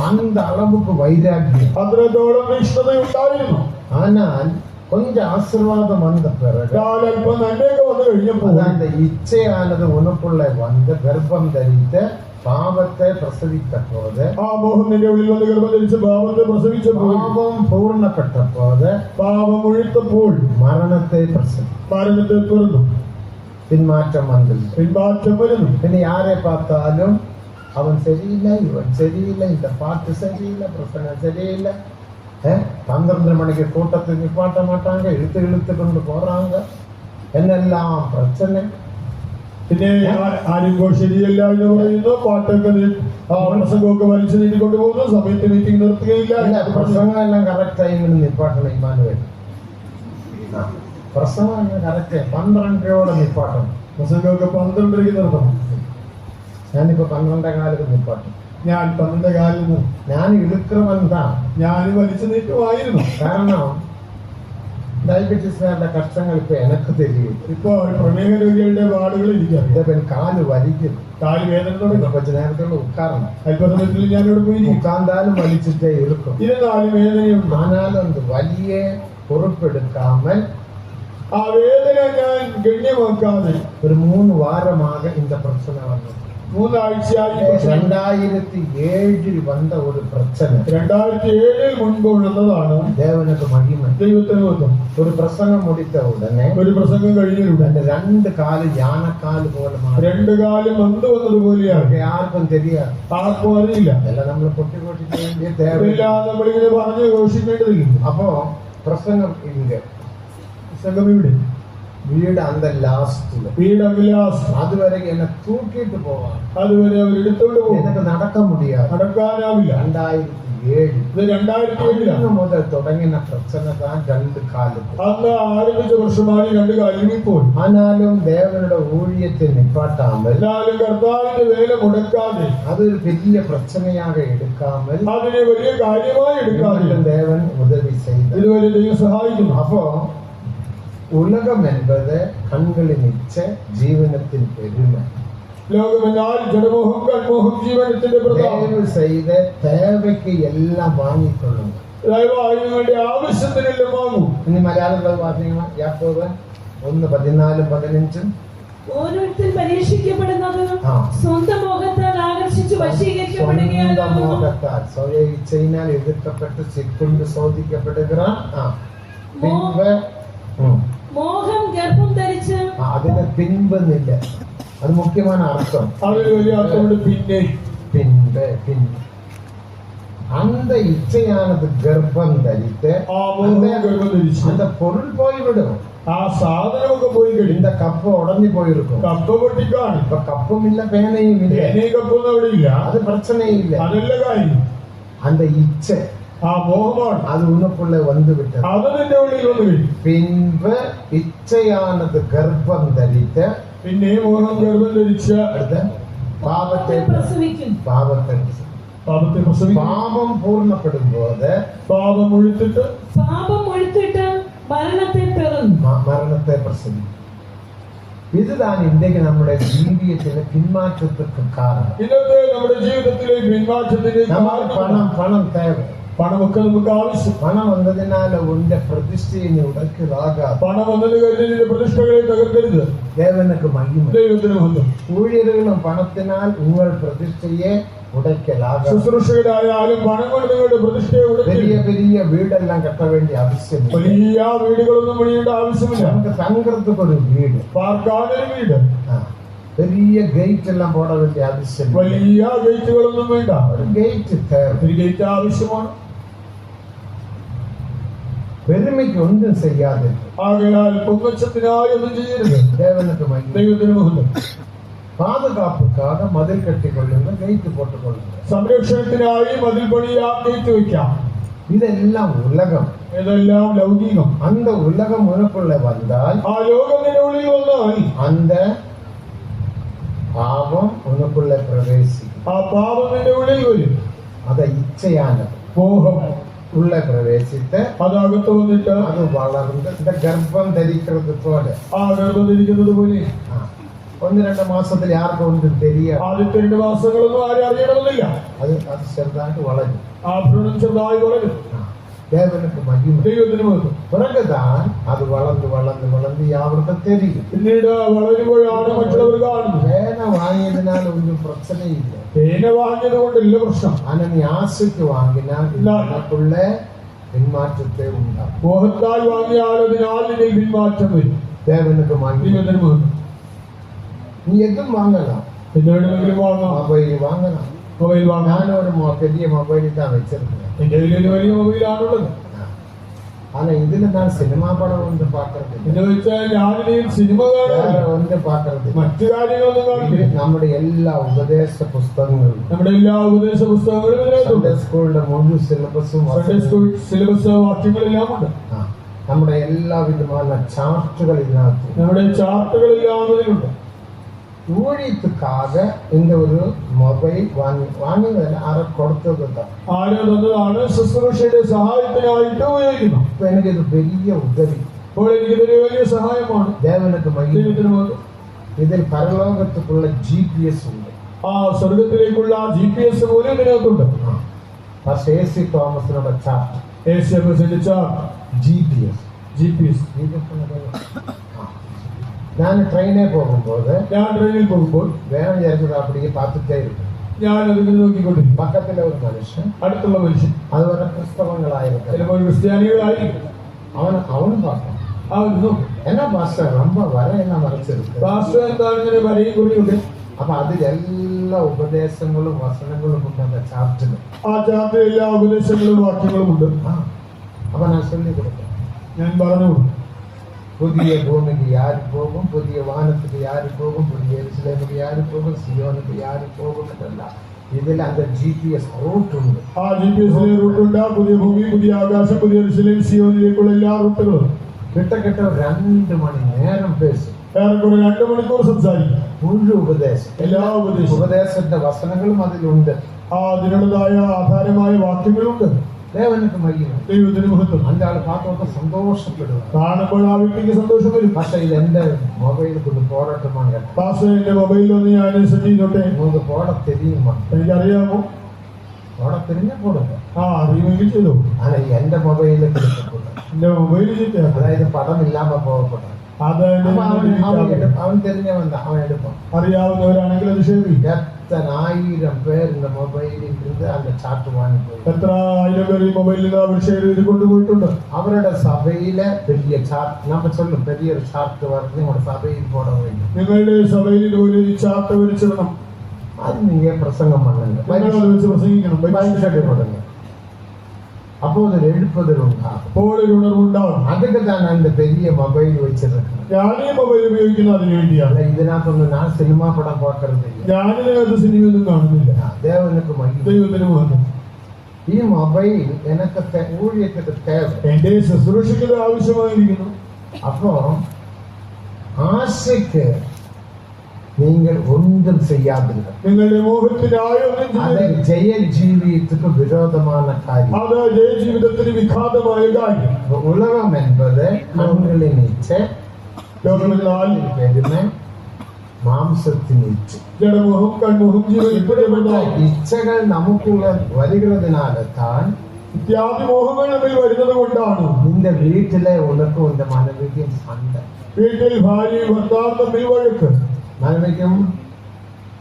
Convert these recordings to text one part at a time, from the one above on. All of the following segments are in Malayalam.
அந்த அளவுக்கு வைராக்கியம், അത്രത്തോളം ഇഷ്ടതയുണ്ടായിരുന്നു. ஆனால் கொஞ்சம் ஆசீர்வாதம் வந்த பிறகு അല്പം നന്മയൊക്കെ വന്നു കഴിഞ്ഞപ്പോൾ அந்த இச்சையானது உனக்குள்ள வந்து கர்ப்பம் தரித்த பாவத்தை பிரசவித்த போது, ആ മോഹം നിന്റെ ഉള്ളിൽ വന്ന് ഗർഭം ധരിച്ച് പാപത്തെ പ്രസവിച്ചപ്പോൾ, பாவம் பூர்ணப்பட்ட போது, പാപം ഒഴുത്തപ്പോൾ மரணத்தை பிரசவி, മരണത്തെ തുറന്നു, பின்மாற்றம் வந்தது. പിന്മാറ്റം വരുന്നു. இனி யாரை பார்த்தாலும் அவன் சரியில்லை, இவன் சரியில்லை, இந்த பாட்டு சரியில்லை, பிரசனம் சரியில்லை, 12 மணிக்கு கூட்டத்தை நிப்பாட்ட மாட்டாங்க, இழுத்து கொண்டு போறாங்க, என்னெல்லாம் பிரச்சனை. പിന്നെ ആരും ശരിയല്ല എന്ന് പറയുന്നു, പാട്ടൊക്കെ പ്രസംഗമൊക്കെ വലിച്ചു നീട്ടിക്കൊണ്ട് പോകുന്നു, സമയത്ത് മീറ്റിംഗ് നിർത്തുകയില്ല. പ്രസംഗം എല്ലാം കറക്റ്റ് ടൈമിന് നിപ്പാട്ടണം. ഇമാനുവേൽ പ്രസംഗം എല്ലാം കറക്റ്റ് 12 നിപ്പാട്ടണം. പ്രസംഗമൊക്കെ 12 നിർത്തണം. ഞാനിപ്പോ 12 നിപ്പാട്ടും. ഞാൻ 12 ഞാൻ ഇഴുക്കുന്നവൻ ഞാൻ വലിച്ചു നീട്ടുമായിരുന്നു. കാരണം ഡയബറ്റീസുകാരുടെ കഷ്ടങ്ങൾ ഇപ്പൊ എനക്ക് தெரியும். ഇപ്പൊ പ്രമേഹ രോഗികളുടെ വാർഡുകൾ ഇരിക്കാം. ഇതപ്പൻ കാല് വലിക്കും, കാല് വേദന തുടങ്ങി. കുറച്ച് നേരത്തോളം ഉட்காരണം, അല്പസമയത്തിൽ ഞാൻ ഇവിടെ പോയി ഉட்கார்ந்தாலும் വലിച്ചിട്ടേ இருக்கும். ഇരുന്നാലും വേദനയുണ്ട്. ആനാലും അത് വലിയ പൊറുപ്പെടുക്കാமல் ആ വേദന ഞാൻ ഗണ്യമാക്കാതെ ഒരു 3 വാരமாக இந்த பிரச்சனை வந்தது. 3 ആഴ്ചയായി. 2007 വന്ന ഒരു പ്രശ്നം 2007 മുൻപ് ഉള്ളതാണ്. ദേവനക്ക് മഹിമ. ദൈവത്തിന് മഹത്വം. ഒരു പ്രസംഗം മുടിച്ച ഉടനെ, ഒരു പ്രസംഗം കഴിഞ്ഞുടനെ 2 കാല് യാനക്കാല് പോലെ മാറി. 2 കാലും നൊന്ത് വന്നതുപോലെയാണ്. ആർക്കും தெரியாது, ആർക്കും അറിയില്ല. എല്ലാം നമ്മൾ പൊട്ടി നമ്മളിങ്ങനെ പറഞ്ഞ് ഘോഷിക്കേണ്ടതില്ല. അപ്പോ പ്രസംഗം ഇല്ല, പ്രസംഗം ഇവിടെ, വീട് അന്ത ലാസ്റ്റില്, വീട് ലാസ്റ്റ്. അതുവരെ എന്നെ തൂക്കിയിട്ട് പോവാൻ, അതുവരെ അവർ എടുത്തോണ്ട് പോകും. എനിക്ക് നടക്കാൻ മുടിയാതെ, നടക്കാനാവില്ല. 2007 മുതൽ തുടങ്ങിയ പ്രശ്നം താൻ 2 കാല്. അന്ന് ആരംഭിച്ച വർഷമാണ് 2 കാലിൽ പോയി. ആനാലും ദേവനുടെ ഊഴിയത്തെ നിപ്പാട്ടാമൽ, എന്നാലും കർത്താവിന്റെ വേല മുടക്കാതെ, അതൊരു വലിയ പ്രശ്നയാക എടുക്കാമൽ, അതിനെ വലിയ കാര്യമായി എടുക്കാതെ ദേവൻ ഉദവി ചെയ്തു. ഇതുവരെ ദൈവം സഹായിക്കുന്നു. അപ്പോ உலகம் என்பது கண்களின் இச்சை, ஜீவனத்தின் பெருமை. ലോകമെന്നാൽ ജഡമോഹം, കൺമോഹം, ജീവനത്തിന്റെ ദയവ് ചെയ്ത് தேவைக்கு எல்லாம் വാങ്ങിക്കൊള്ളുക. ദയവായി നിങ്ങളുടെ ആവശ്യത്തിനെല്ലാം വാങ്ങൂ. ഇനി മലയാളത്തിൽ വായിക്കണം. യാക്കോബ് 1:14-15. ഓരോരുത്തർ പരീക്ഷിക്കപ്പെടുന്നത് സ്വന്തം മോഹത്താൽ ആകർഷിച്ചു വശീകരിക്കപ്പെടുകയാകുന്നു. സ്വയ ഇച്ഛയിനാൽ എതിർക്കപ്പെട്ട് സിക്കൊണ്ട് ശോധിക്കപ്പെടുகிறான். മോഹം ഗർഭം ധരിച്ച്, അതിന് പിൻപെന്നില്ല, അത് മുഖ്യமான അർത്ഥം. അതിന് വലിയ അർത്ഥമുണ്ട്. പിൻപ് அந்த இச்சையானது கர்ப்பம் தரித்து அந்த பொருள் போய்விடும். ആ സാധനമൊക്കെ പോയി കഴിഞ്ഞു. இந்த കപ്പ് ഉടഞ്ഞു പോയിരിക്കും, കപ്പ് പൊട്ടിക്കാണ്. ഇപ്പൊ കപ്പും ഇല്ല, പേനയും ഇല്ല, കപ്പൊന്നും അവിടെ ഇല്ല. അത് പ്രശ്നയില്ല. അതല്ല കാര്യം. அந்த இச்சை, ആ മോഹമാണ്, அது உனக்குள்ள வந்து விட்டது. അത് നിന്റെ ഉള്ളിൽ വന്നു കഴിഞ്ഞു. பின்பு இச்சையானது கர்ப்பம் தரித்து, പിന്നെ മോഹം ഗർഭം ധരിച്ച് അടുത്ത പാപത്തെ പ്രസവിക്കും. പാപത്തെ പ്രസവിക്കും. പാപം പൂർണ്ണപ്പെടുമ്പോത്, പാപം ഒഴുത്തിട്ട് മരണത്തെ പിറന്നു, മരണത്തെ പ്രസവിക്കും. ഇതാണ് ഇന്ത്യക്ക് നമ്മുടെ ജീവിതത്തിലെ പിന്മാറ്റത്തിற்கு കാരണം. ഇന്നത്തെ നമ്മുടെ ജീവിതത്തിലെ പിന്മാറ്റത്തിന് പണം തേവ. പണമൊക്കെ നമുക്ക് ആവശ്യം. പണം വന്നതിനാൽ ഉന്റെ പ്രതിഷ്ഠയെ ഉടക്കലാകാതെ, പണം വന്നത് കഴിഞ്ഞ പ്രതിഷ്ഠകളെ തകർക്കരുത്. ദേവനക്ക് മഹിമ. ദൈവത്തിന് മഹത്വം. ഊഴിയர்களுം പണത്തിനാൽ ഉങ്ങൾ പ്രതിഷ്ഠയെ ഉടക്കലാകാതെ. ശുശ്രൂഷകരായാലും പണം കൊണ്ട് നിങ്ങളുടെ പ്രതിഷ്ഠയെ വലിയ വലിയ വീടെല്ലാം കെട്ട വേണ്ടി ആവശ്യമില്ല. വലിയ വീടുകളൊന്നും പണിയേണ്ട ആവശ്യമില്ല. നമുക്ക് തങ്കറത്തുക്ക് ഒരു വീട്, പാർക്കാനൊരു വീട്, വലിയ ഗേറ്റ് എല്ലാം പോട വേണ്ടി ആവശ്യം. വലിയ ഗേറ്റുകളൊന്നും വേണ്ട. ഒരു ഗേറ്റ്, ഒരു ഗേറ്റ് ആവശ്യമാണ്. പെരുമയ്ക്ക് ഒന്നും ചെയ്യാതെ, ആകയാൽ പൊങ്ങച്ചത്തിനായി ഒന്നും ചെയ്യരുത്. ദേവനക്ക് മഹിമ. ദൈവത്തിന് മഹത്വം. പാതുകാപ്പുക്കാക മതിൽ കെട്ടിക്കൊള്ളുന്ന, ഗേറ്റ് പോട്ടുകൊള്ളുക. സംരക്ഷണത്തിനായി മതിൽ പണിയാം, ഗേറ്റ് വയ്ക്കാം. ഇതെല്ലാം ഉലകം, ഇതെല്ലാം ലൗകികം. அந்த உலகம் உனக்குள்ள வந்தால், ആ ലോകത്തിന്റെ ഉള്ളിൽ വന്നാൽ அந்த പാപം ഉനക്കുള്ള പ്രവേശിക്കും. ആ പാപത്തിന്റെ ഉള്ളിൽ വരും. അത് ഇച്ഛയാണ്, മോഹം ഉള്ള പ്രവേശിച്ച് അതകത്ത് വന്നിട്ട് അത് വളർന്ന് ഗർഭം ധരിക്കുന്നത് പോലെ, ആ ഗർഭം ധരിക്കുന്നത് പോലെ 1-2 മാസത്തിൽ ആർക്കും ഒന്നും தெரியாது. ആദ്യത്തെ 2 മാസങ്ങളൊന്നും ആരും അറിയണമെന്നില്ല. അത് ചെറുതായിട്ട് വളരും. ആ ഭ്രൂണം ചെറുതായി വളരും. ദേവനുക്ക് മഹിമ. ദൈവത്തിന് മഹത്വം. പിറകുതാൻ അത് വളർന്ന് വളർന്ന് വളർന്ന് അവർക്ക് தெரியும். പിന്നീട് വളരുമ്പോഴാണ് മറ്റുള്ളവർ കാണുന്നത്. പേന വാങ്ങിയതിനാൽ ഒന്നും പ്രശ്നമില്ല. പേന വാങ്ങിയത് കൊണ്ടില്ല പ്രശ്നം. ആന നീ ആശയ്ക്ക് വാങ്ങിനാൽ ഇതിനകത്തുള്ള പിന്മാറ്റത്തെ ഉണ്ടാകും. മോഹത്താൽ വാങ്ങിയാൽ അതിനാൽ ഇതിൽ പിന്മാറ്റം വരും. ദേവനുക്ക് മഹിമ. ദൈവത്തിന് മഹത്വം. നീ എന്തും വാങ്ങலாம். എന്തെങ്കിലും വാങ്ങാം. മൊബൈൽ വാങ്ങണം. മൊബൈൽ വാങ്ങാൻ ഞാനൊരു പെரிய മൊബൈലിൽ தான் வச்சிருக்கேன். എന്റെ കയ്യിൽ വലിയ മൊബൈലാണുള്ളത്. ஆனா இதுல நான் சினிமா படம் ஒன்று பாக்குறது എന്ന് വെച്ചാൽ ഞാനിതിൽ സിനിമ കാണാറില്ല. ஒன்று பாக்குறது മറ്റു കാര്യങ്ങളൊന്നും കാണില്ല. നമ്മുടെ എല്ലാ ഉപദേശ പുസ്തകങ്ങളും നമ്മുടെ എല്ലാ ഉപദേശ പുസ്തകങ്ങളും ഇതിനകത്തുണ്ട്. സ്കൂളിന്റെ മുഴുവൻ സിലബസും സൺഡേ സ്കൂൾ സിലബസ് വാക്യങ്ങളെല്ലാം ഉണ്ട്. നമ്മുടെ എല്ലാവിധമായ ചാർട്ടുകൾ ഇതിനകത്ത്, നമ്മുടെ ചാർട്ടുകളെല്ലാം ഇതിലുണ്ട്. ஊழியத்துக்காக இந்த ஒரு മൊബൈൽ വാങ്ങിയതല്ല, ആരെ കൊടുത്തതല്ല, ആരോ തന്നതാണ്. ശുശ്രൂഷയുടെ സഹായത്തിനായിട്ട് ഉപയോഗിക്കുന്നു. അപ്പൊ എനിക്കിത് വലിയ ഉദവി. അപ്പോൾ എനിക്കിതൊരു വലിയ സഹായമാണ്. ദേവനക്ക് ദൈവത്തിന് മഹത്വം. ഇതിൽ പരലോകത്തുള്ള GPS ഉണ്ട്. ആ സ്വർഗത്തിലേക്കുള്ള GPS പോലും ഇതിനകത്തുണ്ട്. പക്ഷേ AC തോമസിനോട് ചാർട്ട് ACMSന്റെ ചാർട്ട് GPS. ഞാൻ ട്രെയിനിൽ പോകുമ്പോൾ വേണം വിചാരിച്ചത് അപ്പടിക്ക് പാത്തിട്ടേ இருக்கும். ഞാൻ അതിൽ നോക്കിക്കൊണ്ടിരിക്കും. പക്കത്തിലെ ഒരു മനുഷ്യൻ, അടുത്തുള്ള മനുഷ്യൻ, അതുപോലെ ക്രിസ്തവങ്ങളായിരിക്കും, ചിലപ്പോൾ ക്രിസ്ത്യാനികളായിരിക്കും. അവനും பார்ப்பான். என்ன பாஸ்டர் ரொம்ப வர என்ன மறைச்சிருக்கு. പാസ്റ്റർ എന്താണ് ഇങ്ങനെ വരയും കൂടിയുണ്ട്. അപ്പൊ അതിലെല്ലാ ഉപദേശങ്ങളും വസനങ്ങളും ഉണ്ട് அந்த ചാർട്ടില്. ആ ചാർട്ടിൽ എല്ലാ ഉപദേശങ്ങളും വാക്യങ്ങളും ഉണ്ട്. അപ്പൊ ഞാൻ ചൊല്ലി കൊടുക്കും. ഞാൻ പറഞ്ഞു കൊടുക്കും. പുതിയ ഭൂമിക്ക് യാര് പോകും, പുതിയ വാനத்துக்கு യാര് പോകും, പുതിയ യെരുശലേമുக்கு യാര് പോകും, സിയോനുக்கு യാര് പോകും എന്നല്ല. ഇതിൽ அந்த GPS റൂട്ട് ഉണ്ട്. ആ GPS റൂട്ട് ഉണ്ട്. പുതിയ ഭൂമി, പുതിയ ആകാശം, പുതിയ യെരുശലേം, സിയോനിലേക്കുള്ള എല്ലാ റൂട്ടുകളും. കിട്ട 2 മണി നേരം പേസും. ഏറെക്കുറെ 2 മണിക്കൂർ സംസാരിക്കും. മുഴുവൻ ഉപദേശം, എല്ലാ ഉപദേശത്തിന്റെ വസനങ്ങളും അതിലുണ്ട്. ആ അതിനുള്ളതായ ആധാരമായ വാക്യങ്ങളുണ്ട്. ദേവനുക്ക് മഹിമ. ദൈവത്തിന് മഹത്വം. അഞ്ച് ആൾ പാത്രമൊക്കെ സന്തോഷപ്പെടുക. കാണുമ്പോൾ ആ വ്യക്തിക്ക് സന്തോഷം വരും. പക്ഷെ ഇത് എന്റെ മൊബൈലിൽ കൊണ്ട് പോടട്ടുമാണ് കേട്ടോ. പാസ്റ്റർ എന്റെ മൊബൈലൊന്ന് ഞാൻ സെറ്റ് ചെയ്തോട്ടെ. നിങ്ങൾക്ക് പോട തെരിയുമോ? എനിക്കറിയാമോ? പോട തിരിഞ്ഞ കൊടുക്ക. അറിയുമെങ്കിൽ ചെയ്തു. അല്ല, എന്റെ മൊബൈലിൽ കൊടുക്കപ്പെട്ടു. എന്റെ മൊബൈൽ ചെയ്ത, അതായത് പടമില്ലാമ പോകപ്പെട്ടു. അവൻ തിരിഞ്ഞവൻ, അവൻ എടുക്കും. അറിയാവുന്നവരാണെങ്കിൽ അത് ഷെയർ ചെയ്യും. എത്ര 1000 പേർ இந்த മൊബൈലിൽ ഇருந்து அந்த ചാർട്ട് വാങ്ങിപ്പോയി. എത്ര 1000 പേർ ഈ മൊബൈലിൽ അവർ ഷെയർ ചെയ്ത് കൊണ്ടുപോയിട്ടുണ്ട്. അവരുടെ സഭയിലെ വലിയ ചാർട്ട്, നമ്മൾ ചൊല്ലും വലിയൊരു ചാർട്ട് വരച്ച് നമ്മുടെ സഭയിൽ പോട വേണ്ടി. നിങ്ങളുടെ സഭയിൽ ഒരു ചാർട്ട് വരച്ചിടണം. അത് നീ പ്രസംഗം വന്നത് പ്രസംഗിക്കണം. മനുഷ്യപ്പെടുന്നു. അപ്പോൾ ഒരു എഴുപ്പതിൽ ഉണ്ടാകും. അപ്പോൾ ഒരു ഉണർവുണ്ടാകും. അതൊക്കെ തന്നെ എന്റെ വലിയ മൊബൈൽ വെച്ചിട്ടുണ്ട്. ഞാൻ ഈ മൊബൈൽ ഉപയോഗിക്കുന്നത് അതിനു വേണ്ടിയാണ്. ഇതിനകത്തൊന്നും ഞാൻ സിനിമാ പടം പോക്കരുതില്ല. ഞാനിതിനകത്ത് സിനിമയൊന്നും കാണുന്നില്ല. ദേവനുക്ക് ദൈവത്തിന് മഹത്വം. ഈ മൊബൈൽ എനക്ക് ഊഴിയത്തിന് തേവ, എന്റെ ശുശ്രൂഷയ്ക്ക് ആവശ്യമായിരിക്കുന്നു. അപ്പോ ആശയ്ക്ക് നിങ്ങൾ ഒന്നും ചെയ്യാതില്ല. നിങ്ങളുടെ മോഹത്തിനായി അത് ജയജീവിതത്തിന് വിരോധமான കാര്യം. അത് ജയജീവിതത്തിന് വിഘാതമായ കാര്യം. ഉലകം എന്നത് കണ്ണുകളിൽ ഇച്ഛ, പെരുമ, മാംസത്തിന് ഇച്ഛ, ജഡമോഹം, കൺമോഹം, ഇച്ഛകൾ നമുക്കുള്ള വരുന്നതിനാലെത്താൻ ഇത്യാദി മോഹങ്ങൾ നമ്മിൽ വരുന്നത് കൊണ്ടാണ് നിന്റെ വീട്ടിലെ ഉലക്കും എന്റെ മനവിക്കും സണ്ട. വീട്ടിൽ ഭാര്യയും ഭർത്താവും തമ്മിൽ വഴക്ക്. മനവിക്കും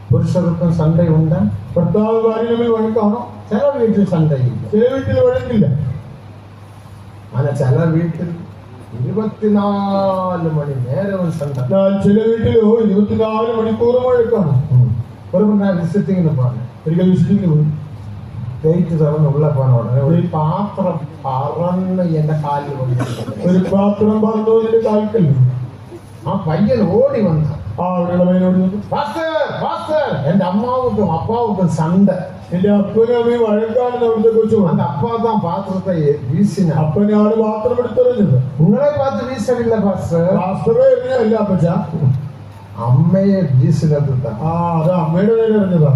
പുരുഷർക്കും സണ്ടയുണ്ട്. ഭർത്താവ് ഭാര്യ തമ്മിൽ വഴക്കാണോ? ചില വീട്ടിൽ സണ്ടയില്ല, ചില വീട്ടിൽ വഴക്കില്ല. അങ്ങനെ ചില വീട്ടിൽ 24 മണി നേരവും സണ്ട. ചില വീട്ടിലോ 24 മണിക്കൂറും വഴക്കാണ്. ഒരു വിസിറ്റിങ്ങിന് പോകണം. ഒരിക്കൽ വിസിറ്റിങ്ങിന് പോയി ഗേറ്റ് തുറന്ന് ഉള്ള പോണോടെ ഒരു പാത്രം പറന്ന് എന്റെ കാലിൽ വന്നു. ഒരു പാത്രം പറന്നു എന്റെ കാൽക്കല്ലേ. ആ പയ്യൻ ഓടി വന്ന അവിടെയുള്ള പയ്യനോട് എന്റെ അമ്മാവുക്കും അപ്പാവുക്കും സണ്ട. എന്റെ അപ്പനും അമ്മയും വഴക്കാണെന്ന് അവിടുത്തെ കൊച്ചു. എന്റെ അപ്പാதான் പാത്രത്തെ വീശിന. അപ്പനാണ് പാത്രം എടുത്തെറിഞ്ഞത്. നിങ്ങളെ പാത്ത് വീശലില്ല പാസ്റ്ററെ എറിഞ്ഞല്ല അപ്പച്ച, അമ്മയെ വീശിനത്. അത് അമ്മയുടെ നേരെ എറിഞ്ഞതാ.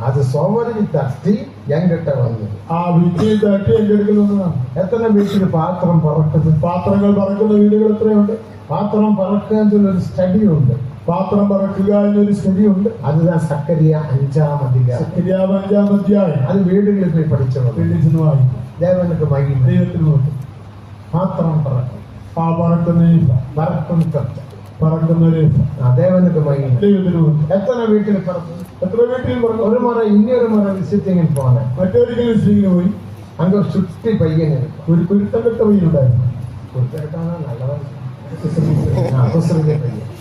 അത് സോമരി തട്ടി എങ്കിട്ട വന്നത്. ആ വീട്ടിൽ തട്ടി എന്റെ അടുക്കൽ വന്നതാണ്. എത്ര വീട്ടിൽ പാത്രം പറക്കുന്നത്? പാത്രങ്ങൾ പറക്കുന്ന വീടുകൾ എത്രയുണ്ട്? പാത്രം പറക്കുന്നതിലൊരു സ്റ്റഡി ഉണ്ട്. പാത്രം പറക്കുക എന്നൊരു സ്ഥിതിയുണ്ട്. அதுதான் சக்கரியா 5ஆம் அதிகாரம். സക്കറിയാവ് 5-ാം അധ്യായം. அது வீடுகளில் போய் படிச்சவங்க വീട്ടിൽ വായിക്കും. தேவனுக்கு மகிமை. ദൈവത്തിന് നോക്കും. பாத்திரம் பறக்கும், ആ പറക്കുന്ന பறக்கும் கர்த்தர். പറക്കുന്നൊരു தேவனுக்கு மகிமை. ദൈവത്തിന് നോക്കും. எத்தனை வீட்டில் பறக்கும்? എത്ര വീട്ടിൽ പറഞ്ഞു. ஒரு முறை இன்னொரு முறை விசிட்டிங் போனேன். മറ്റൊരിക്കലും വിസിറ്റിങ്ങിന് പോയി. அங்க ஒரு சுற்றி பையன் இருக்கும். ഒരു കുരുത്തം കെട്ട പയ്യനുണ്ടായിരുന്നു. கொடுத்துருக்கானா நல்லவன் பையன்.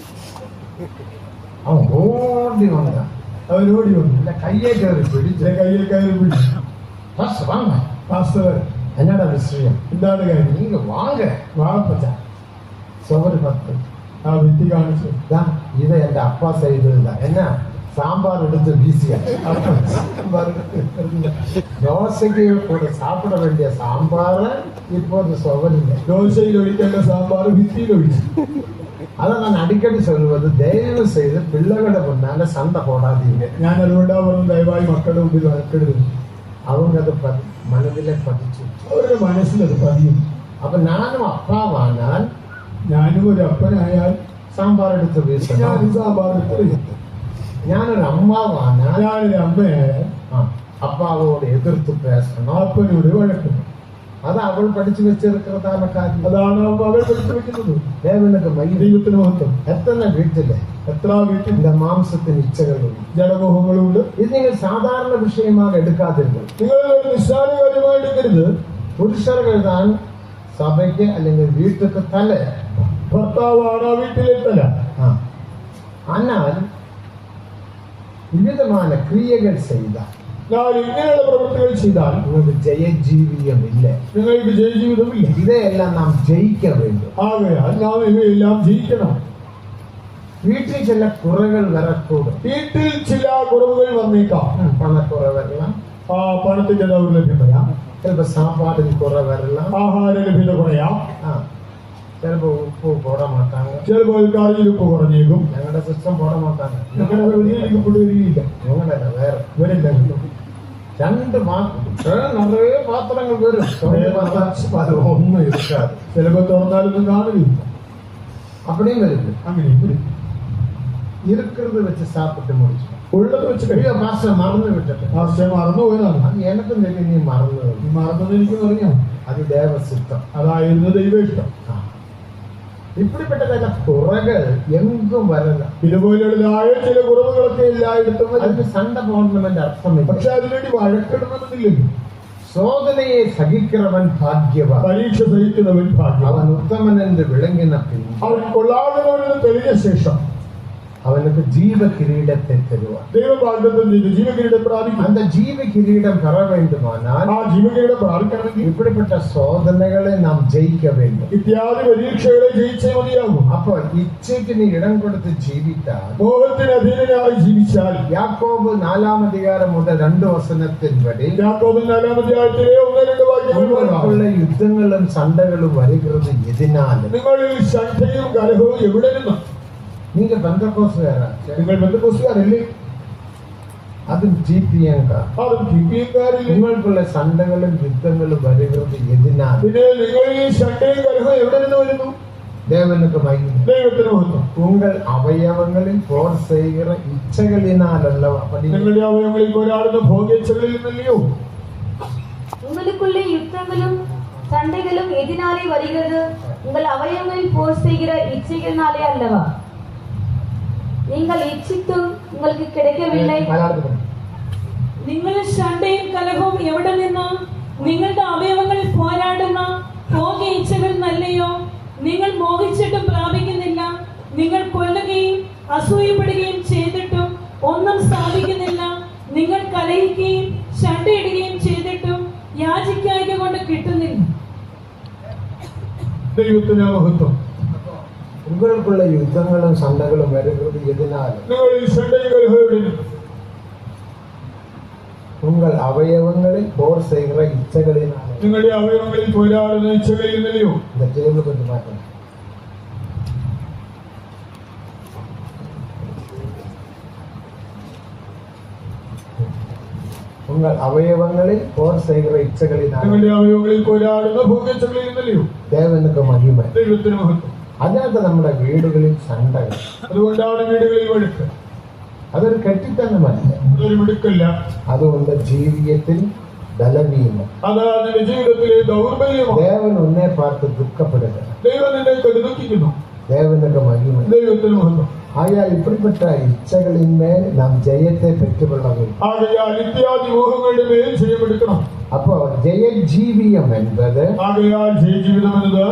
அவன் ஓடி வந்தான். അവൻ ഓടി വന്നു. இந்த கையை கயிறு பிடிச்சு ചില കയ്യിൽ കയറി പിടിച്ചു. "பாஸ்டர், வாங்க." പാസ്റ്റർ என்னடா விஷயம்? എന്താണ് കാര്യം? நீங்க வாங்க. വാപ്പച്ച சுவர் 10. ആ ഭിത്തി കാണിച്ചു. இதை எங்க அப்பா செய்ததுதான். என்ன சாம்பார் எடுத்து வீசியா, தோசைக்கு கூட சாப்பிட வேண்டிய சாம்பார இப்போது சுவரில்லை. ദോശയിൽ ഒഴിക്കേണ്ട സാമ്പാർ ഭിത്തിയിൽ ഒഴിച്ചു. அதை நான் அடிக்கடி சொல்வது, தயவு செய்து பிள்ளைகளை முன்னால சண்டை போடாதீங்க. ഞാൻ അതുകൊണ്ടാ പറഞ്ഞു, ദയവായി മക്കളുടെ മുമ്പിൽ വഴക്കെടുത്തു. அவங்க அதை மனதிலே பதிச்சு. അവരുടെ മനസ്സിലത് പതിയും. அப்ப நானும் அப்பாவானால் ഞാനും ഒരു അപ്പനായാൽ சாம்பார் எடுத்து வீசணும். ഞാനും സാമ്പാർ എടുത്ത്. ഞാനൊരു അമ്മാവാനാൽ ഞാനൊരു അമ്മയായാൽ அப்பாவோடு எதிர்த்து பேசணும். അപ്പനോട് വഴക്കണം. அது அவள் படிச்சு வச்சிருக்கிறதான காரியம். അതാണ് മകൾ പഠിച്ചു വെക്കുന്നത്. தேவனுக்கு மகிமை. ദൈവത്തിന് മഹത്വം. எத்தனை வீட்டில் എത്ര വീട്ടിൽ இந்த மாம்சத்தின் இச்சைகளும் ജഡമോഹങ്ങളുണ്ട്. இது நீங்கள் சாதாரண விஷயமாக எடுக்காதீர்கள். നിങ്ങൾ ഒരു നിസ്സാര കാര്യമായി എടുക്കരുത്. புருஷர்கள் தான் சபைக்கு அல்லது வீட்டுக்கு தலை. ഭർത്താവാണ് ആ വീട്ടിലെ തല. ஆனால் விதமான கிரியைகள் செய்தால், ഞാൻ ഇങ്ങനെയുള്ള പ്രവൃത്തികൾ ചെയ്താൽ உங்களுக்கு ஜெயஜீவியம் இல்லை. നിങ്ങൾക്ക് ജയജീവിതമില്ല. இதையெல்லாம் நாம் ஜெயிக்க வேண்டும். ആകയാൽ നാം ഇവയെല്ലാം ജയിക്കണം. வீட்டில் சில குறைகள் வரக்கூடும். വീട്ടിൽ ചില കുറവുകൾ വന്നേക്കാം. பணக்குறை வரலாம், പണത്തിന്റെ ദൗർലഭ്യം വരാം, ചിലപ്പോൾ സാപ്പാടിന് കുறை வரலாம், ആഹാര ലഭ്യത കുറയാം, ചിലപ്പോൾ ഉപ്പ് പോട മാട്ടാங்க, ചിലപ്പോൾ കറിയിൽ ഉപ്പ് കുറഞ്ഞേക്കും. ഞങ്ങളുടെ സിസ്റ്റം പോട മാട്ടാங்க. നിങ്ങളുടെ വരികയില്ല. ഞങ്ങളുടെ വേറെ വരില്ല. രണ്ട് നിറയെ പാത്രങ്ങൾ വരും. ഒന്നും இருக்காது. ചിലപ്പോൾ തുറന്നാലൊന്നും കാണുകയില്ല. அப்படியும் இருக்கு. അങ്ങനെ இருக்கிறத வச்சு சாப்பிட்டு முடிச்சு ഉള്ളത് വെച്ച് കഴിയാം. மாஸ்டர் மறந்து விட்டுட்டு. മാസ്റ്റർ മറന്നുപോയതാണ്. அது எனக்கும் தெரியும், நீ மறந்து. ഈ മറന്നത് എനിക്ക് അറിയാം. அது தேவ சித்தம். അതായിരുന്നു ദൈവ ഇഷ്ടം. இப்படிப்பட்ட சில குறைகள் எங்கும் வரல. ഇതുപോലെയുള്ളതായ ചില കുറവുകളൊക്കെ എല്ലായിടത്തും വരും. அதுக்கு சண்டை போடணும்ன்ற அர்த்தம் இல்லை. പക്ഷെ അതിനുവേണ്ടി വഴക്കിടണമെന്നില്ലല്ലോ. சோதனையை சகிக்கிறவன் பாக்கியவான். പരീക്ഷ സഹിക്കുന്നവൻ ഭാഗ്യവാൻ. அவன் உத்தமன் என்று விளங்கின பின் അവൻ കൊള്ളാകുന്നവനെന്ന് തെളിഞ്ഞ ശേഷം அவனுக்கு ஜீவ கிரீடத்தை தருவான். ദൈവം വാഗ്ദത്തം ചെയ്തു ജീവകിരീടം പ്രാപിക്കും. அந்த ஜீவ கிரீடம் பெற வேண்டுமானால் ആ ജീവകിരീടം പ്രാപിക്കണമെങ്കിൽ இப்படிப்பட்ட சோதனைகளை நாம் ஜெயிக்க வேண்டும். ഇത്യാദി പരീക്ഷകളെ ജയിച്ചേ മതിയാകും. அப்போ இச்சைக்கு நீ இடம் கொடுத்து ஜீவித்தால், മോഹത്തിന് അധീനനായി ജീവിച്ചാൽ, யாக்கோபு 4ஆம் அதிகாரம் முதல் 2 வசனத்தின்படி യാക്കോബിൽ 4-ാം അധ്യായത്തിലെ 1-2 വാക്യങ്ങൾ உங்களுக்குள்ள யுத்தங்களும் சண்டைகளும் வருகிறது எதினால? നിങ്ങളിൽ ശണ്ഠയും കലഹവും എവിടെ നിന്ന്? நீங்க பெந்தகோஸ்துக்காரா? നിങ്ങൾ ബന്ധുക്കോസ്തുകാരല്ലേ? அதுவும் ஜிபிஎன்கார். അതും ടിപിഎക്കാരില്ലേ? உங்களுக்குள்ள சண்டைகளும் யுத்தங்களும் வருகிறது எதினால? പിന്നെ നിങ്ങൾ ഈ ശണ്ഠയും കലഹവും എവിടെ നിന്ന് വരുന്നു? தேவனுக்கு மகிமை. ദൈവത്തിന് മഹത്വം. உங்கள் அவயவங்களில் போர் செய்கிற இச்சைகளினால் அல்லவா? നിങ്ങളുടെ അവയവങ്ങളിൽ പോരാടുന്ന ഭോഗേച്ഛകളിൽ നിന്നല്ലയോ? உங்களுக்குள்ளே யுத்தங்களும் சண்டைகளும் எதினாலே வருகிறது? உங்கள் அவயவங்களில் போர் செய்கிற இச்சைகளினாலே அல்லவா? நீங்கள் இச்சித்தும் உங்களுக்கு கிடைக்கவில்லை. നിങ്ങളിൽ ശണ്ടയും കലഹവും എവിടെ നിന്ന്? നിങ്ങളുടെ അവയവങ്ങളിൽ പോരാടുന്ന ഭോഗ ഇച്ഛകൾ നല്ലയോ? നിങ്ങൾ മോഹിച്ചിട്ടും പ്രാപിക്കുന്നില്ല. നിങ്ങൾ കൊല്ലുകയും അസൂയപ്പെടുകയും ചെയ്തിട്ടും ഒന്നും സാധിക്കുന്നില്ല. നിങ്ങൾ കലഹിക്കുകയും ശണ്ടയിടുകയും ചെയ്തിട്ടും യാചിക്കായ്ക കൊണ്ട് കിട്ടുന്നില്ല. ദൈവത്തിന് മഹത്വം. உங்களுக்குள்ள யுத்தங்களும் சண்டைகளும் வருகிறது எதினால? നിങ്ങളിൽ ശണ്ഠയും കലഹവും എവിടെ നിന്ന്? உங்கள் அவயவங்களில் போர் செய்கிற இச்சைகளினால. നിങ്ങളുടെ അവയവങ്ങളിൽ പോരാടുന്ന ഇച്ഛകളിൽ നിന്നല്ലയോ? இந்த டேபிள் கொஞ்சம் மாற்றணும். உங்கள் அவயவங்களில் போர் செய்கிற இச்சைகளினால. നിങ്ങളുടെ അവയവങ്ങളിൽ പോരാടുന്ന ഭോഗേച്ഛകളിൽ നിന്നല്ലയോ? தேவனுக்கு மகிமை. ദൈവത്തിന് മഹത്വം. അതിനകത്ത് നമ്മുടെ വീടുകളിൽ സണ്ടകൾ. അതുകൊണ്ടാണ് വീടുകളിൽ വഴക്ക്. അതൊരു കെട്ടിത്തന്നമല്ല, അതൊരു മിടുക്കല്ല. അതുകൊണ്ട് ജീവിതത്തിൽ ബലവീനം. അത് നിന്റെ ജീവിതത്തിലെ ദൗർബല്യമാണ്. ദേവൻ ഒന്നേ പാർത്ത് ദുഃഖപ്പെടുക. ദൈവം നിന്നെ ദുഃഖിക്കുന്നു. ദേവനൊക്കെ മഹിമ. ദൈവത്തിന് മഹത്വം. ആയാൽ ഇപ്പിടിപ്പെട്ട ഇച്ഛകളിന്മേൽ നാം ജയത്തെ പെറ്റുകൊള്ളവേ. ആകയാൽ ഇത്യാദി മോഹങ്ങളുടെ മേൽ ജയമെടുക്കണം. അപ്പോ ജയജീവിയം എന്നത്, ആകയാൽ ജയജീവിതം എന്നത്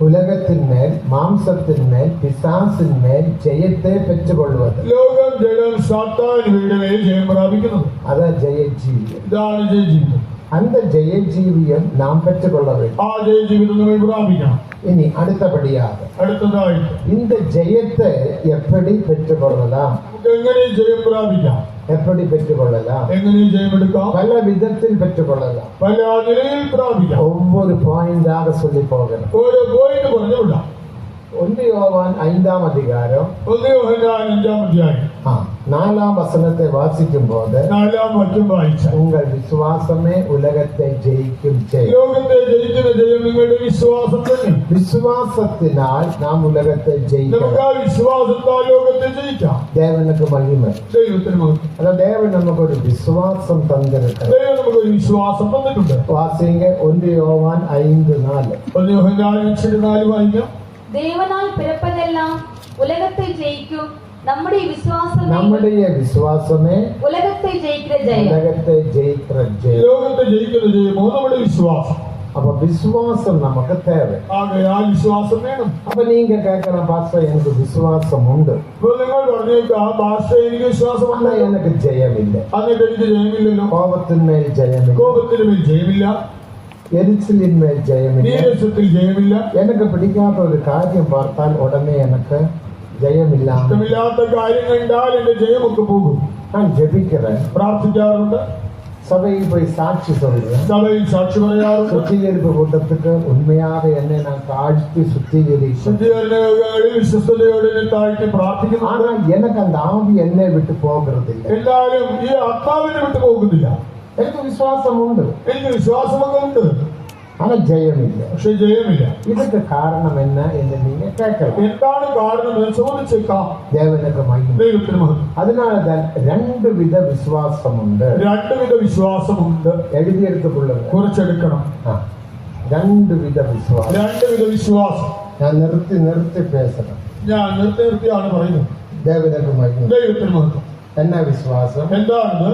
ഉലകത്തിന്മേൽ, മാംസത്തിന്മേൽ, പിശാസിന്മേൽ ജയത്തെ പെറ്റുകൊള്ളുന്നത്. ലോകം, ജഡം, സാത്താൻ ഇവയുടെ മേൽ ജയം പ്രാപിക്കുന്നത്. അതാ ജയജീവിയം. ഇതാണ് ജയജീവിതം. அந்த ஜெயஜீவியம் நாம் பெற்றுக்கொள்ளவே. ആ ജയജീവിതം നമ്മൾ പ്രാപിക്കണം. இனி அடுத்தபடியாக അടുത്തതായിട്ട് இந்த ஜெயத்தை எப்படி பெற்றுக்கொள்ளலாம்? എങ്ങനെ ജയം പ്രാപിക്കാം? எப்படி பெற்றுக்கொள்ளலாம்? എങ്ങനെ ജയമെടുക്കാം? பல விதத்தில் பெற்றுக்கொள்ளலாம். പല നിലയിൽ പ്രാപിക്കാം. ஒவ்வொரு பாயிண்டாக சொல்லி போகிறோம். ഓരോ പോയിന്റ് പറഞ്ഞു വിടാം. 1 யோவான் 5ஆம் அதிகாரம் 1 യോഹന്നാൻ 5-ാം അധ്യായം 4ஆம் வசனத்தை வாசிக்கும் போது, 4-ാം വാക്യം വായിച്ചാൽ, உங்கள் விசுவாசமே உலகத்தை ஜெயிக்கும் ஜெயம். ലോകത്തെ ജയിക്കുന്ന ജയം നിങ്ങളുടെ വിശ്വാസം തന്നെ. விசுவாசத்தினால் நாம் உலகத்தை നമുക്ക് ஜெயிக்கலாம். ആ വിശ്വാസത്താൽ ലോകത്തെ ജയിക്കാം. தேவனுக்கு மகிமை. ദൈവത്തിന് മഹത്വം. அதான் தேவன் நமக்கு ஒரு விசுவாசம் தந்திருக்கிறார். ദൈവം നമുക്കൊരു വിശ്വാസം തന്നിട്ടുണ്ട്. வாசிங்க 1 யோவான் 5:4. 1 യോഹന്നാൻ 5:4 വായിക്കാം. தேவனால் பிறப்பதெல்லாம் உலகத்தை ஜெயிக்கும் நம்முடைய விசுவாசமே உலகத்தை ஜெயிக்கிற ஜெயம். உலகத்தை ஜெயிக்கிற ஜெயம். ലോകത്തെ ജയിക്കുന്ന ജയമോ നമ്മുടെ വിശ്വാസം. அப்ப விசுவாசம் நமக்கு தேவை. ആകയാൽ വിശ്വാസം വേണം. அப்ப நீங்க கேட்கலாம், பாஸ்டர் எனக்கு விசுவாசம் உண்டு, ഇപ്പോൾ നിങ്ങൾ പറഞ്ഞേക്കാം, ഭാഷ എനിക്ക് വിശ്വാസം ஆனா எனக்கு ஜெயம் இல்லை. എന്നിട്ട് എനിക്ക് ജയമില്ലല്ലോ. கோபத்தின்மேல் ஜெயம் இல்லை, കോപത്തിന് മേൽ ജയമില്ല, எரிச்சலின்மேல் ஜெயம் இல்லை, നീരസത്തിൽ ജയമില്ല, எனக்கு பிடிக்காத ஒரு காரியம் பார்த்தால் உடனே எனக்கு ஜெயம் இல்லாம, ഇഷ്ടമില്ലാത്ത കാര്യം കണ്ടാൽ എന്റെ ജയമൊക്കെ പോകും. நான் ஜெபிக்கிறேன், പ്രാർത്ഥിക്കാറുണ്ട്, சபையில் போய் சாட்சி சொல்றேன், സഭയിൽ സാക്ഷി പറയാറുണ്ട്, சுத்திகரிப்பு கூட்டத்துக்கு உண்மையாக என்னை நான் தாழ்த்தி சுத்திகரிச்சு, ശുദ്ധീകരണങ്ങളിൽ വിശ്വസ്തയോടെ എന്നെ താഴ്ത്തി പ്രാർത്ഥിക്കുന്നു. ஆனா எனக்கு அந்த ஆவி என்னை விட்டு போகிறது இல்லை. എല്ലാരും ഈ ആത്മാവിനെ വിട്ടു പോകുന്നില്ല. எனக்கு விசுவாசம் உண்டு, എനിക്ക് വിശ്വാസമൊക്കെ ഉണ്ട്, ஆனா ஜெயம் இல்லை. പക്ഷെ ജയമില്ല. இதுக்கு காரணம் என்ன என்று நீங்க கேட்கலாம். എന്താണ് കാരണം എന്ന് ചോദിച്ചേക്കാം. தேவனுக்கு மகிமை. ദൈവത്തിന് മഹത്വം. அதனாலதான் 2 வித விசுவாசம் உண்டு. 2 വിധ വിശ്വാസമുണ്ട്. எழுதிയെടുത്തുകൊള്ളുക. കുറിച്ചെടുക്കണം. 2 വിധ വിശ്വാസം. 2 വിധ വിശ്വാസം. ഞാൻ നിർത്തി പേസണം. ഞാൻ നിർത്തിയാണ് പറയുന്നത്. தேவனுக்கு மகிமை. ദൈവത്തിന് മഹത്വം. என்ன விசுவாசம்? എന്താണ്?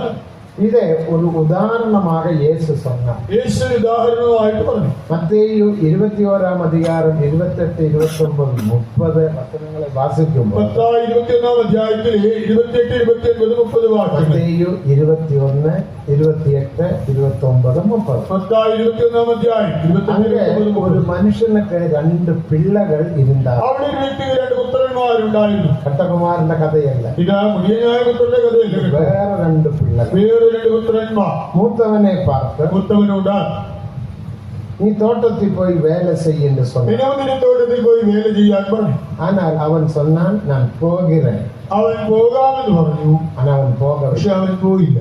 இதை ஒரு உதாரணமாக இயேசு சொன்னார். യേശു ഉദാഹരണമായിട്ട് പറഞ്ഞു. മത്തേയു 21-ാം അധികാരം 28, 29, 30 വചനങ്ങളെ വാസിക്കുമ്പോൾ, മത്തായി 21-ാം അധ്യായത്തിൽ 28, 29, 30 വാക്യങ്ങൾ. മത്തേയു 21, 28, 29, 30. മത്തായി 21-ാം അധ്യായം 28, அங்கே 29, ஒரு 30. மனுஷனுக்கு 2 പിള്ളകൾ இருந்தார். അവിടെ ഒരു വ്യക്തിക്ക് 2 പുത്രന്മാരുണ്ടായിരുന്നു. കട്ടകുമാരന്റെ കഥയല്ല, ഇതാ മുടിയനായ പുത്രന്റെ കഥയല്ല. വേറെ 2 പിള്ളകൾ. വേറെ 2 പുത്രന്മാർ. மூத்தவனை பார்த்து, മൂത്തവനോട് நீ தோட்டத்தில் போய் வேலை செய்ய என்று சொன்னான். വിനോദിന്റെ തോട്ടത്തിൽ പോയി വേല ചെയ്യാൻ പറഞ്ഞു. ஆனால் அவன் சொன்னான், நான் போகிறேன். അവൻ പോകാമെന്ന് പറഞ്ഞു. ஆனா அவன் போகவில்லை. പക്ഷെ അവൻ പോയില്ല.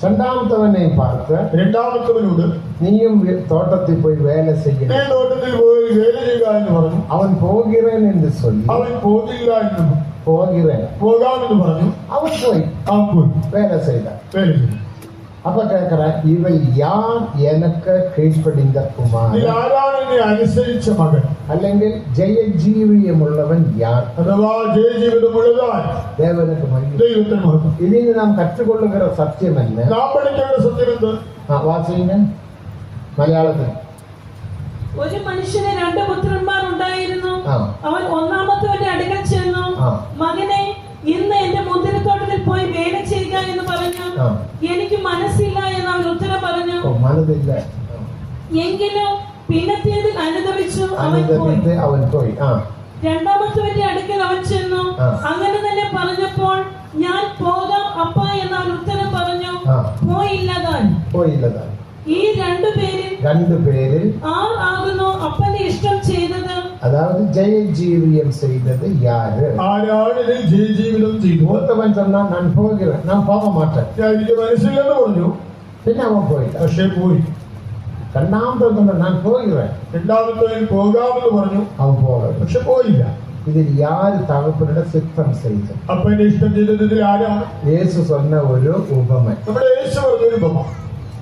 രണ്ടാമത്തവനെ பார்த்து, രണ്ടാമത്തവനോട് நீயும் தோட்டத்தில் போய் வேலை செய்ய. "നീ തോട്ടത്തിൽ പോയി വേല ചെയ്യുക എന്ന് പറഞ്ഞു. அவன் போகிறேன் என்று சொல்லி, അവൻ പോകില്ല എന്നും போகிறேன், പോകാമെന്ന് പറഞ്ഞു. அவன் போய் അവൻ പോയി வேலை செய்தான். വേല ചെയ്തു. அப்ப கேட்கிறான், இவள் யார் எனக்கு கீழ்ப்படிந்த നീ குமாரன்? ആരാണ് എന്നെ അനുസരിച്ച മകൻ? അല്ലെങ്കിൽ ജയജീവിയമുള്ളവൻ யார்? അഥവാ ജയജീവിതമുള്ളതാൻ தேவனுக்கு மகிமை. ദൈവത്തിന് മഹത്വം. ഇതിന് നാം കற்றுകൊള്ളുகிற സത്യം என்ன? നാം പഠിക്കേണ്ട സത്യം എന്ത്? വാസിங்க മലയാളത്തിൽ. ഒരു മനുഷ്യന് 2 പുത്രന്മാർ ഉണ്ടായിരുന്നു. ആ. അവൻ ഒന്നാമത്തവന്റെ അടുക്കൽ ചെന്നു, ആ. മകനെ, ഇന്ന് എന്റെ മുന്തിരിത്തോട്ടത്തിൽ പോയി വേല ചെയ്യുക എന്ന് പറഞ്ഞു. ആ. എനിക്ക് മനസ്സില്ല എന്ന് അവൻ ഉത്തരം പറഞ്ഞു. മനതില്ല. എങ്കിലും പിന്നത്തേതിൽ അനുദപിച്ചു അവൻ പോയി. അനുദപിച്ച് അവൻ പോയി. രണ്ടാമത്തവന്റെ അടുക്കൽ അവൻ ചെന്നു. ആ. അങ്ങനെ തന്നെ പറഞ്ഞപ്പോൾ, ഞാൻ പോകാം അപ്പ എന്ന് അവൻ ഉത്തരം പറഞ്ഞു. ആ. പോയില്ലതാൻ. പോയില്ലതാണ്. ഈ 2 പേരിൽ 2 പേരിൽ ആർ ആകുന്നു അപ്പന്റെ ഇഷ്ടം ചെയ്തത്? அதாவது ஜெயஜீவியம் செய்தது யாரு? ആരാണ് ഇതിൽ ജയജീവിതം ചെയ്തു? மூத்தவன் சொன்னா, நான் போகிறேன், நான் போக மாட்டேன். ഞാൻ എനിക്ക് മനസ്സില്ലെന്ന് പറഞ്ഞു. പിന്നെ അവൻ പോയില്ല. പക്ഷേ പോയി. രണ്ടാമത്തെ ഞാൻ പോകുகிறேன். രണ്ടാമത്തെ പോകാമെന്ന് പറഞ്ഞു, അവൻ പോകരുത്. പക്ഷെ പോയില്ല. ഇതിൽ യാര് തകപ്പനുടെ സിദ്ധം ചെയ്തു? അപ്പന്റെ ഇഷ്ടം ചെയ്തതിൽ ആരാണ്? യേശു சொன்ன ഒരു ഉപമ. നമ്മുടെ യേശു പറഞ്ഞൊരു ഉപമ.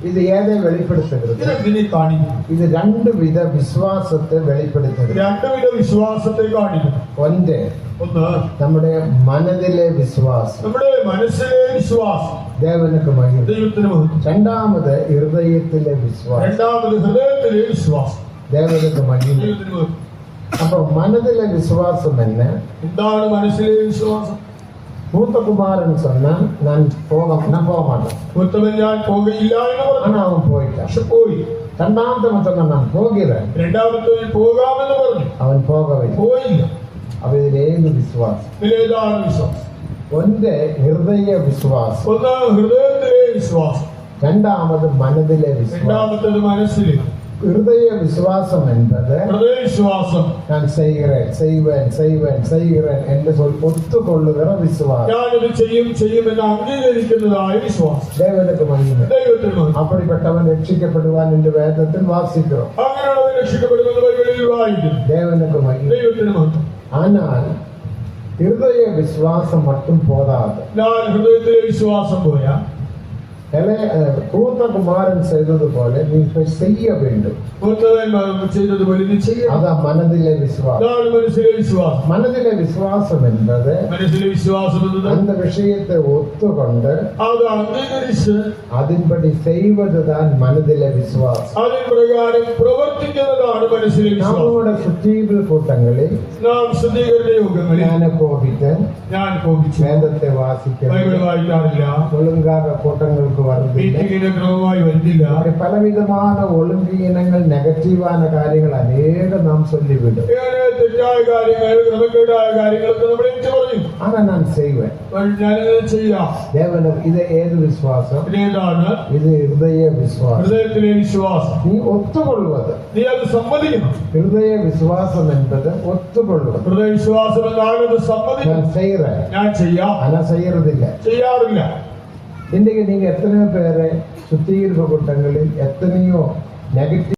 ഇത് ഏതെ വെളിപ്പെടുത്തുന്നത്? ഇതെന്തിനെ കാണിക്കുന്നു? ഇത് രണ്ടുവിധ വിശ്വാസത്തെ വെളിപ്പെടുത്തുന്നത്. രണ്ടുവിധ വിശ്വാസത്തെ കാണിക്കുന്നു. ഒന്ന് നമ്മുടെ മനതിലെ വിശ്വാസം, നമ്മുടെ മനസ്സിലെ വിശ്വാസം, ദേവനുക്ക് മഹിമ. ദൈവത്തിന് മഹത്വം. രണ്ടാമത് ഹൃദയത്തിലെ വിശ്വാസം, രണ്ടാമത് ഹൃദയത്തിലെ വിശ്വാസം, ദേവനുക്ക് മഹിമ. ദൈവത്തിന് മഹത്വം. അപ്പൊ മനതിലെ വിശ്വാസം എന്ന് എന്താണ് മനസ്സിലെ വിശ്വാസം? മൂത്ത കുമാരൻ சொன்னா ഞാൻ പോക മാട്ടേன். മൂത്തവൻ ഞാൻ പോകയില്ല എന്ന് പറഞ്ഞു, ആണോ അവൻ പോയില്ല. പക്ഷെ പോയി. രണ്ടാമത്തെ മൊത്തം ഞാൻ പോകുகிறேன், രണ്ടാമത്തെ പോകാമെന്ന് പറഞ്ഞു, അവൻ പോകവില്ല. പോയില്ല. അപ്പൊ ഇതിലേത് വിശ്വാസം? ഇതിലേതാണ് വിശ്വാസം? ഒന്ന് ഹൃദയ വിശ്വാസം, ഒന്ന് ഹൃദയത്തിലെ വിശ്വാസം, രണ്ടാമത് മനതിലെ വിശ്വാസം. രണ്ടാമത്തേത് മനസ്സിലെ. ഹൃദയ വിശ്വാസം എന്നത് ഹൃദയ വിശ്വാസം, ഞാൻ ചെയ്യുവേൻ എന്ന് ഒത്തുകൊള്ളുകിற വിശ്വാസം, ഞാനിത് ചെയ്യുമെന്ന് അംഗീകരിക്കുന്നതായ വിശ്വാസം, ദേവനുക്ക് മഹിമ. ദൈവത്തിന് മഹത്വം. അപ്പടിപ്പെട്ടവൻ രക്ഷിക്കപ്പെടുവാൻ എന്റെ വേദത്തിൽ വാസിக்கிறோம். അങ്ങനെയുള്ളവർ രക്ഷിക്കപ്പെടുന്നത് ബൈബിളിൽ വായിക്കുന്നു. ദേവനുക്ക് മഹിമ. ദൈവത്തിന് മഹത്വം. ஆனால் ഹൃദയ വിശ്വാസം மட்டும் போதாது. ഞാൻ ഹൃദയത്തിലെ വിശ്വാസം പോയാ മൂത്ത കുമാരൻ ചെയ്തതുപോലെ നീ ചെയ്യ വേണ്ടും. മൂത്തവൻ ചെയ്തതുപോലെ നീ ചെയ്യണം. അതാ മനതിലെ വിശ്വാസം. അതാണ് മനസ്സിലെ വിശ്വാസം. മനതിലെ വിശ്വാസം എന്നത് മനസ്സിലെ വിശ്വാസം എന്നത് அந்த விஷயத்தை ஒத்துக்கொண்டு അത് അംഗീകരിച്ച് അതിൻപടി செய்வதுதான் മനതിലെ വിശ്വാസം. അതിൻ പ്രകാരം പ്രവർത്തിക്കുന്നതാണ് മനസ്സിലെ വിശ്വാസം. നമ്മുടെ സുറ്റീബിൾ കൂട്ടങ്ങളിൽ നാം ശുദ്ധീകരണ യോഗങ്ങളിൽ ഞാൻ കോപിച്ചു വേദത്തെ വാസിക്കുന്നു, ബൈബിൾ വായിക്കാറില്ല, ഒഴുങ്കാക കൂട്ടങ്ങൾക്ക് വരുന്നില്ല, മീറ്റിങ്ങിന് ക്രമമായി വരുന്നില്ല. പലവിധமான ഒളിമ്പീനങ്ങൾ നെഗറ്റീവാன കാര്യങ്ങൾ അനേകം നാം ചൊല്ലിവിടും. തെറ്റായ കാര്യങ്ങൾ, ക്രമക്കേടായ കാര്യങ്ങളൊക്കെ നമ്മൾ ഏറ്റു പറയും. ആണാ ഞാൻ ചെയ്യുവേൻ, ഞാനിത് ചെയ്യാം. ദേവന് ഇത് ഏത് വിശ്വാസം? ഇതേതാണ്? ഇത് ഹൃദയ വിശ്വാസം. ഹൃദയത്തിലെ വിശ്വാസം. നീ ഒത്തുകൊള്ളുവത്, നീ അത് സമ്മതിക്കണം. ഹൃദയ വിശ്വാസം എന്നത് ഒത്തുകൊള്ളുവത്. ഹൃദയ വിശ്വാസം എന്നാണ് സമ്മതിക്കണം. ഞാൻ ചെയ്യുறேன், ഞാൻ ചെയ്യാം, ആനാ ചെയ്യறதிല്ല, ചെയ്യാറില്ല. இன்னைக்கு நீங்க எத்தனையோ பேரை சுத்திகரிப்பு கூட்டங்களில் எத்தனையோ நெகட்டிவ்